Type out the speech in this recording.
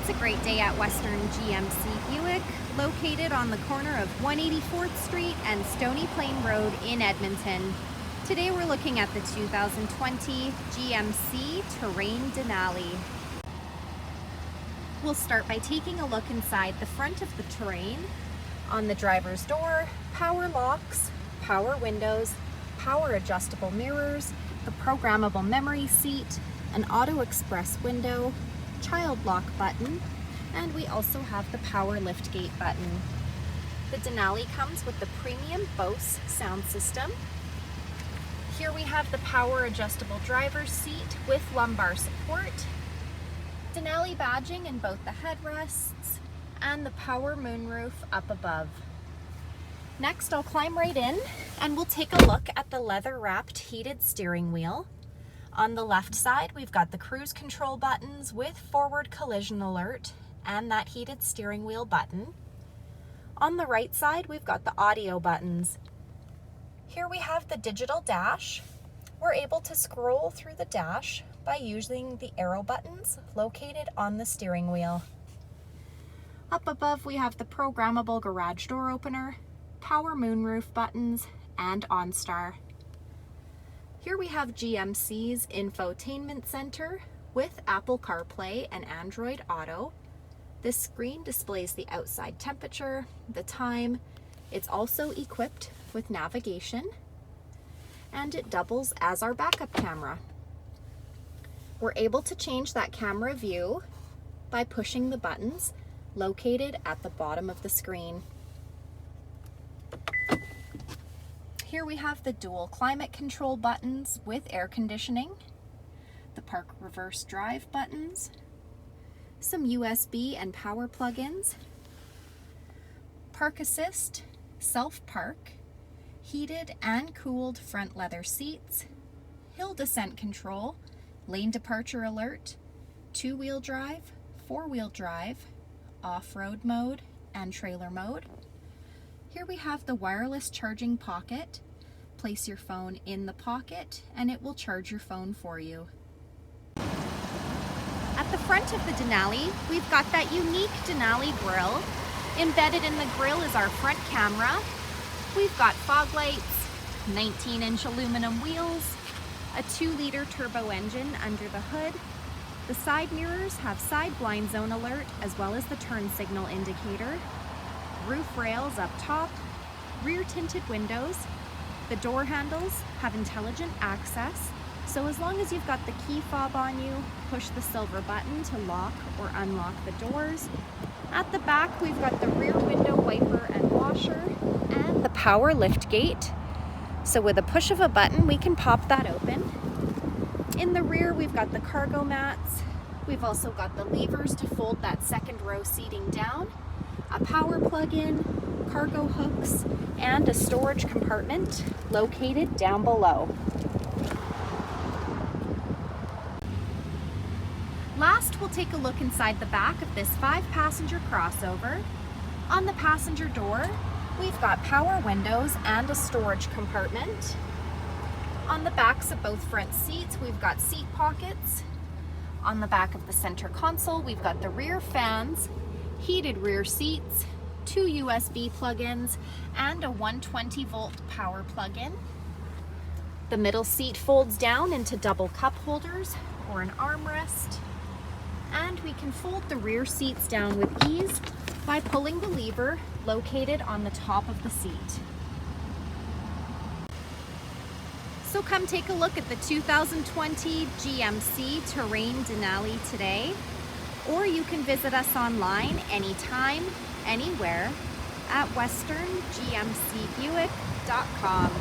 It's a great day at Western GMC Buick, located on the corner of 184th Street and Stony Plain Road in Edmonton. Today we're looking at the 2020 GMC Terrain Denali. We'll start by taking a look inside the front of the Terrain. On the driver's door, power locks, power windows, power adjustable mirrors, the programmable memory seat, an auto express window, child lock button, and we also have the power liftgate button. The Denali comes with the premium Bose sound system. Here we have the power adjustable driver's seat with lumbar support, Denali badging in both the headrests, and the power moonroof up above. Next, I'll climb right in and we'll take a look at the leather-wrapped heated steering wheel. On the left side, we've got the cruise control buttons with forward collision alert and that heated steering wheel button. On the right side, we've got the audio buttons. Here we have the digital dash. We're able to scroll through the dash by using the arrow buttons located on the steering wheel. Up above, we have the programmable garage door opener, power moonroof buttons, and OnStar. Here we have GMC's infotainment center with Apple CarPlay and Android Auto. This screen displays the outside temperature, the time. It's also equipped with navigation, and it doubles as our backup camera. We're able to change that camera view by pushing the buttons located at the bottom of the screen. Here we have the dual climate control buttons with air conditioning, the park reverse drive buttons, some USB and power plug-ins, park assist, self-park, heated and cooled front leather seats, hill descent control, lane departure alert, two-wheel drive, four-wheel drive, off-road mode, and trailer mode. Here we have the wireless charging pocket. Place your phone in the pocket and it will charge your phone for you. At the front of the Denali, we've got that unique Denali grille. Embedded in the grille is our front camera. We've got fog lights, 19-inch aluminum wheels, a 2-liter turbo engine under the hood. The side mirrors have side blind zone alert as well as the turn signal indicator. Roof rails up top, rear tinted windows. The door handles have intelligent access, so as long as you've got the key fob on you, push the silver button to lock or unlock the doors. At the back, we've got the rear window wiper and washer and the power lift gate. So with a push of a button, we can pop that open. In the rear, we've got the cargo mats. We've also got the levers to fold that second row seating down, a power plug-in, cargo hooks, and a storage compartment located down below. Last, we'll take a look inside the back of this 5-passenger crossover. On the passenger door, we've got power windows and a storage compartment. On the backs of both front seats, we've got seat pockets. On the back of the center console, we've got the rear fans, heated rear seats, 2 USB plug-ins, and a 120-volt power plug-in. The middle seat folds down into double cup holders or an armrest. And we can fold the rear seats down with ease by pulling the lever located on the top of the seat. So come take a look at the 2020 GMC Terrain Denali today, or you can visit us online anytime, anywhere at westerngmcbuick.com.